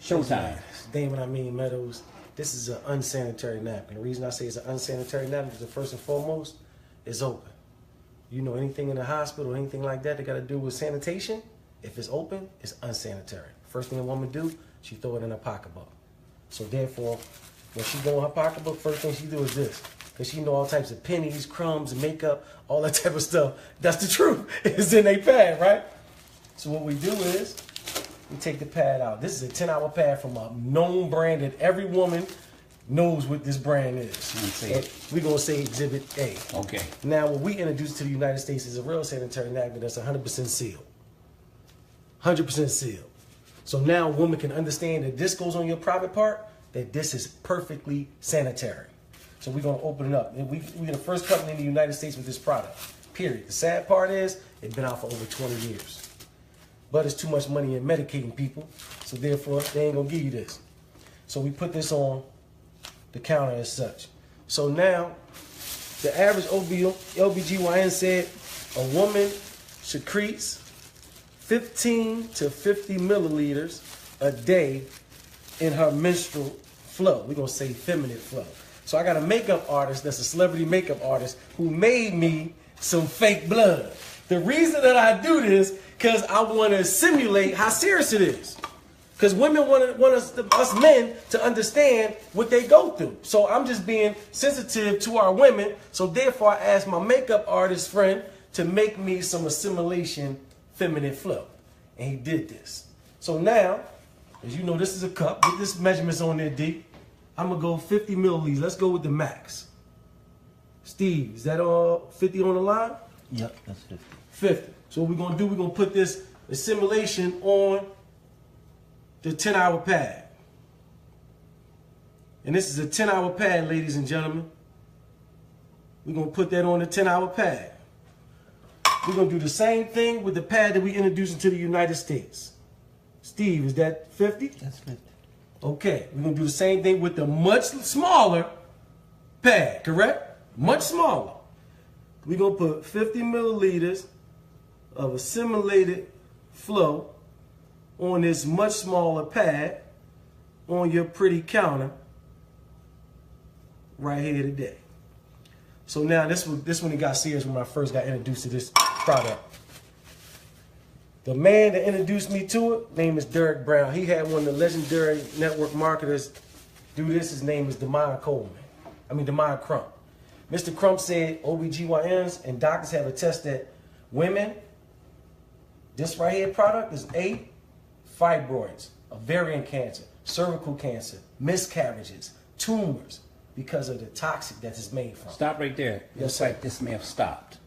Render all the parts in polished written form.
Showtime. Damon, Amin, Meadows. This is an unsanitary napkin. The reason I say it's an unsanitary napkin is first and foremost, it's open. You know, anything in the hospital, anything like that got to do with sanitation, if it's open, it's unsanitary. First thing a woman do, she throw it in her pocketbook. So therefore, when she go in her pocketbook, first thing she do is this. Because she know all types of pennies, crumbs, makeup, all that type of stuff. That's the truth. It's in a pad, right? So what we do is, we take the pad out. This is a 10-hour pad from a known brand that every woman knows what this brand is. We're going to say Exhibit A. Okay. Now, what we introduced to the United States is a real sanitary napkin that's 100% sealed. 100% sealed. So now a woman can understand that this goes on your private part, that this is perfectly sanitary. So we're going to open it up. We're the first company in the United States with this product, period. The sad part is, it's been out for over 20 years. But it's too much money in medicating people, so therefore, they ain't going to give you this. So we put this on the counter as such. So now, the average OBGYN said a woman secretes 15 to 50 milliliters a day in her menstrual flow. We're going to say feminine flow. So I got a makeup artist that's a celebrity makeup artist who made me some fake blood. The reason that I do this, because I want to simulate how serious it is. Because women want us men to understand what they go through. So I'm just being sensitive to our women. So therefore, I asked my makeup artist friend to make me some assimilation feminine flow. And he did this. So now, as you know, this is a cup. Get this measurements on there, D. I'm going to go 50 milliliters. Let's go with the max. Steve, is that all 50 on the line? Yep, that's 50. 50. So what we're going to do, we're going to put this assimilation on the 10-hour pad. And this is a 10-hour pad, ladies and gentlemen. We're going to put that on the 10-hour pad. We're going to do the same thing with the pad that we introduced into the United States. Steve, is that 50? That's 50. Okay, we're going to do the same thing with the much smaller pad, correct? Much smaller. We're going to put 50 milliliters of assimilated flow on this much smaller pad on your pretty counter right here today. So now this one it got serious when I first got introduced to this product. The man that introduced me to it, name is Derek Brown. He had one of the legendary network marketers do this. His name is Damon Crump. Mr. Crump said OBGYNs and doctors have attested that women, this right here product is fibroids, ovarian cancer, cervical cancer, miscarriages, tumors, because of the toxic that it's made from. Stop right there. Yes, Looks like this may have stopped.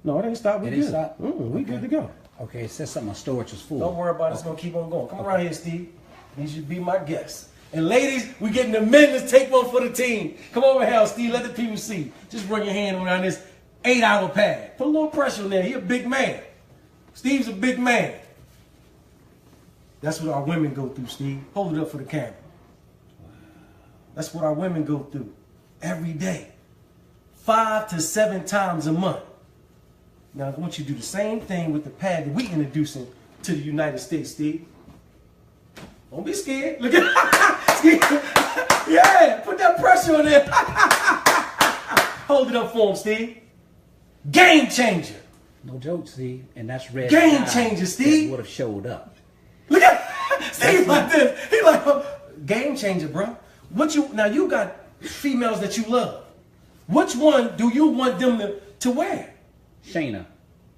No, it ain't stopped. We It good. ain't stopped? We good to go. Okay, it says something on storage was full. Don't worry about it. It's going to keep on going. Come around here, Steve. You should be my guest. And ladies, we getting the men to take one for the team. Come over here, Steve. Let the people see. Just run your hand around this 8-hour pad. Put a little pressure on there. He a big man. Steve's a big man. That's what our women go through, Steve. Hold it up for the camera. That's what our women go through every day. 5 to 7 times a month. Now, I want you to do the same thing with the pad that we introducing to the United States, Steve. Don't be scared. Look at yeah, put that pressure on there. Hold it up for him, Steve. Game changer. No joke, Steve. And that's red. Game changer, Steve. Would have showed up. Look at Steve like this. He like, game changer, bro. Now you got females that you love. Which one do you want them to wear? Shayna.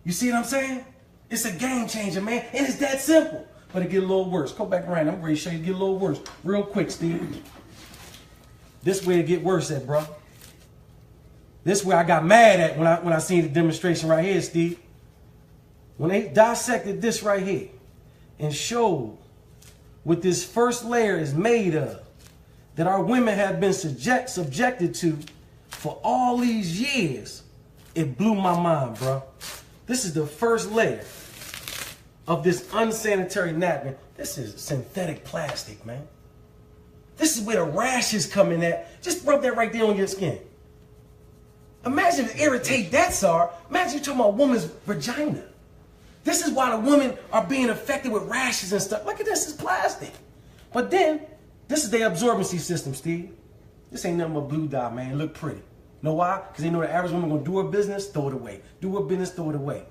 You see what I'm saying? It's a game changer, man. And it's that simple. But it get a little worse. Go back around. I'm ready to show you it get a little worse. Real quick, Steve. This way it get worse at, bro. This way I got mad at when I seen the demonstration right here, Steve. When they dissected this right here and showed what this first layer is made of, that our women have been subjected to for all these years, it blew my mind, bro. This is the first layer of this unsanitary napkin. This is synthetic plastic, man. This is where the rashes come in at. Just rub that right there on your skin. Imagine if irritate that, sir. Imagine you're talking about a woman's vagina. This is why the women are being affected with rashes and stuff. Look at this, it's plastic. But then, this is their absorbency system, Steve. This ain't nothing but blue dye, man. It look pretty. Know why? Because they know the average woman gonna do her business, throw it away. Do her business, throw it away.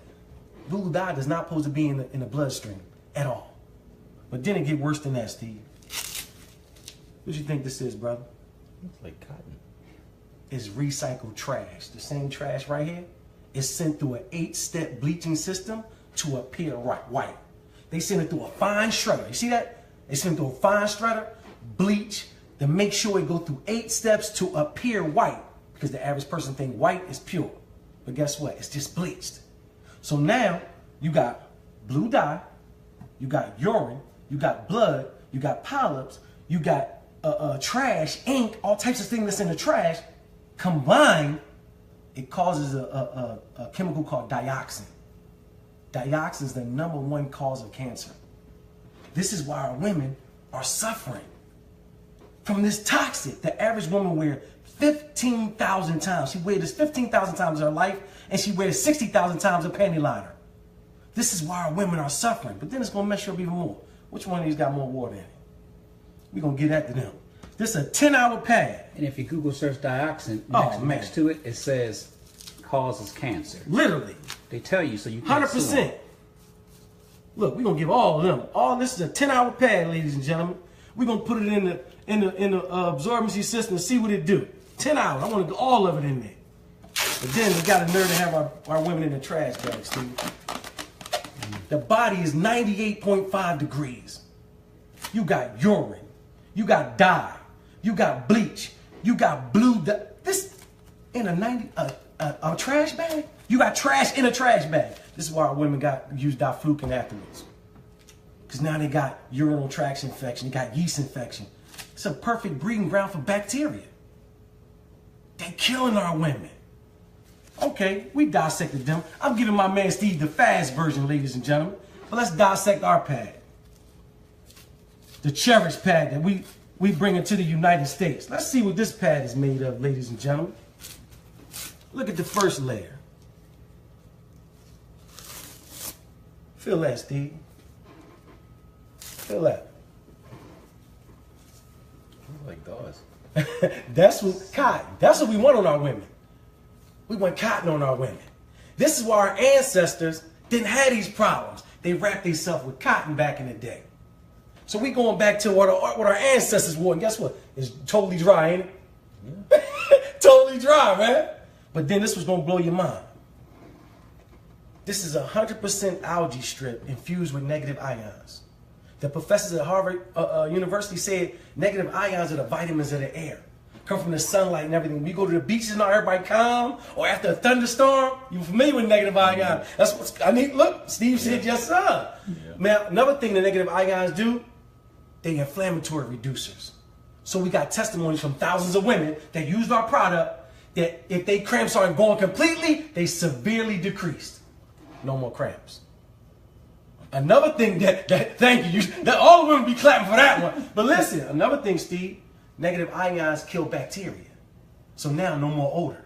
Blue dye does not supposed to be in the bloodstream at all. But then it get worse than that, Steve. What you think this is, brother? Looks like cotton. It's recycled trash. The same trash right here is sent through an 8-step bleaching system to appear white. They send it through a fine shredder. You see that? They send it through a fine shredder, bleach, to make sure it go through 8 steps to appear white. Because the average person think white is pure. But guess what? It's just bleached. So now you got blue dye, you got urine, you got blood, you got polyps, you got trash, ink, all types of things that's in the trash. Combined, it causes a chemical called dioxin. Dioxin is the #1 cause of cancer. This is why our women are suffering from this toxic. The average woman wears 15,000 times. She wears this 15,000 times in her life, and she wears 60,000 times a panty liner. This is why our women are suffering. But then it's going to mess you up even more. Which one of these got more water in it? We're going to get after them. This is a 10-hour pad. And if you Google search dioxin, man. next to it, it says causes cancer. Literally. They tell you so you can't 100%. Look, we're going to give all of them. All this is a 10-hour pad, ladies and gentlemen. We're going to put it in the absorbency system and see what it do. 10 hours. I want to get all of it in there. But then we got a nerve to have our women in the trash bag, Steve. The body is 98.5 degrees. You got urine. You got dye. You got bleach. You got blue dye. This in a trash bag? You got trash in a trash bag. This is why our women use diflucan afterwards. Because now they got urinary tract infection. They got yeast infection. It's a perfect breeding ground for bacteria. They killing our women. Okay, we dissected them. I'm giving my man Steve the fast version, ladies and gentlemen. But let's dissect our pad. The cherished pad that we bring into the United States. Let's see what this pad is made of, ladies and gentlemen. Look at the first layer. Feel that, Steve. Feel that. Looks like gauze. That's what cotton. That's what we want on our women. We want cotton on our women. This is why our ancestors didn't have these problems. They wrapped themselves with cotton back in the day. So we going back to what our ancestors wore. And guess what? It's totally dry, ain't it? Yeah. Totally dry, man. But then this was going to blow your mind. This is 100% algae strip infused with negative ions. The professors at Harvard University said negative ions are the vitamins of the air. Come from the sunlight and everything. We go to the beaches and everybody calm, or after a thunderstorm, you're familiar with negative ions. That's what I need. Look, Steve said yes, sir. Yeah. Man, another thing the negative ions do, they inflammatory reducers. So we got testimonies from thousands of women that used our product that if they cramps aren't going completely, they severely decreased. No more cramps. Another thing that thank you, that all the women be clapping for that one. But listen, another thing, Steve, negative ions kill bacteria. So now no more odor.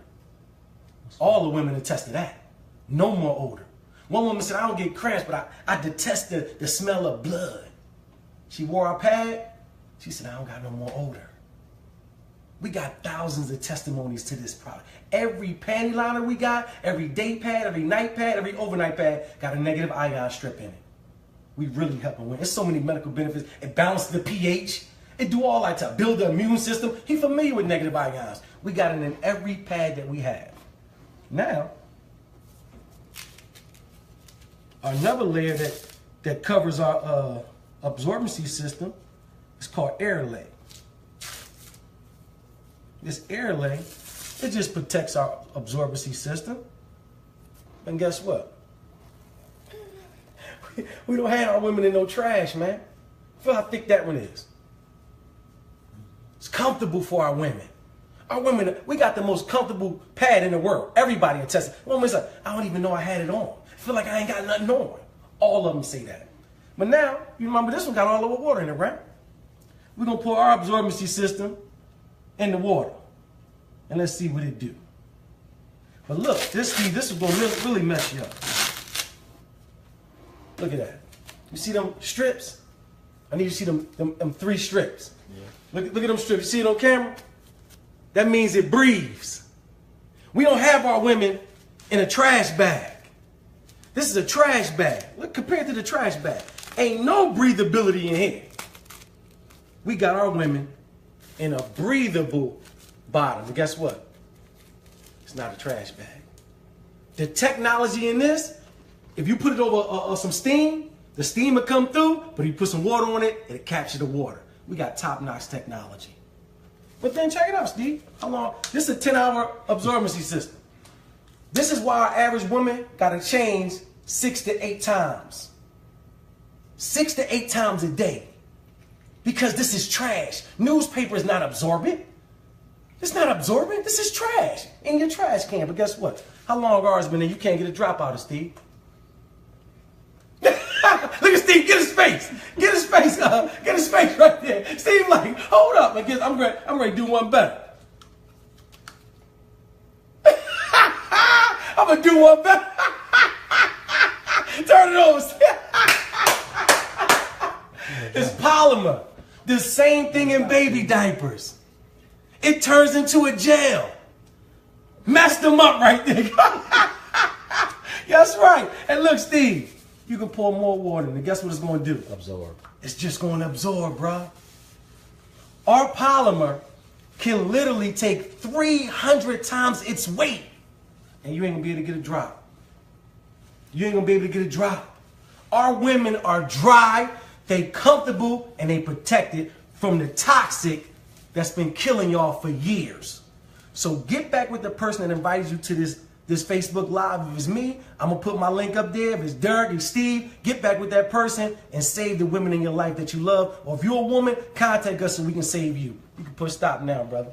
All the women attest to that. No more odor. One woman said, I don't get cramps, but I detest the smell of blood. She wore our pad. She said, I don't got no more odor. We got thousands of testimonies to this product. Every panty liner we got, every day pad, every night pad, every overnight pad got a negative ion strip in it. We really help them win. There's so many medical benefits. It balances the pH. It do all that to build the immune system. He's familiar with negative ions. We got it in every pad that we have. Now, another layer that covers our absorbency system is called air lay. This air lay, it just protects our absorbency system. And guess what? We don't have our women in no trash, man. Feel how thick that one is. It's comfortable for our women. Our women, we got the most comfortable pad in the world. Everybody attests. Women's like, I don't even know I had it on. I feel like I ain't got nothing on. All of them say that. But now, you remember this one got all over water in it, right? We're going to pour our absorbency system in the water. And let's see what it do. But look, this is going to really mess you up. Look at that. You see them strips? I need you to see them 3 strips. Yeah. Look at them strips. You see it on camera? That means it breathes. We don't have our women in a trash bag. This is a trash bag. Look, compared to the trash bag. Ain't no breathability in here. We got our women in a breathable bottom. And guess what? It's not a trash bag. The technology in this, if you put it over some steam, the steam will come through, but you put some water on it, it'll capture the water. We got top-notch technology. But then check it out, Steve. How long? This is a 10-hour absorbency system. This is why our average woman got to change 6 to 8 times. 6 to 8 times a day. Because this is trash. Newspaper is not absorbent. It's not absorbent. This is trash in your trash can. But guess what? How long ours been there? You can't get a drop out of Steve. Look at Steve. Get his face. Get his face. Get his face right there. Steve, like, hold up. I'm ready to do one better. I'm gonna do one better. Turn it over. It's polymer. The same thing in baby diapers. It turns into a gel. Messed them up right there. That's right. And look, Steve, you can pour more water in it. Guess what it's going to do? Absorb. It's just going to absorb, bro. Our polymer can literally take 300 times its weight. And you ain't going to be able to get a drop. You ain't going to be able to get a drop. Our women are dry, they comfortable, and they protected from the toxic that's been killing y'all for years. So get back with the person that invited you to this Facebook Live. If it's me, I'm going to put my link up there. If it's Derek and Steve, get back with that person and save the women in your life that you love. Or if you're a woman, contact us so we can save you. You can push stop now, brother.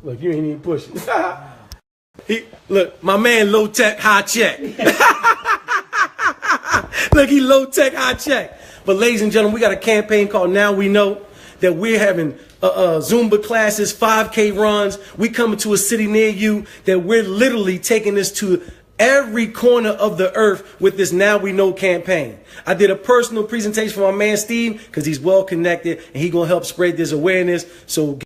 Look, you ain't even pushing. Look, my man low tech, high check. Look, he low tech, high check. But ladies and gentlemen, we got a campaign called Now We Know, that we're having Zumba classes, 5K runs. We coming to a city near you, that we're literally taking this to every corner of the earth with this Now We Know campaign. I did a personal presentation for my man Steve because he's well connected and he's gonna help spread this awareness. So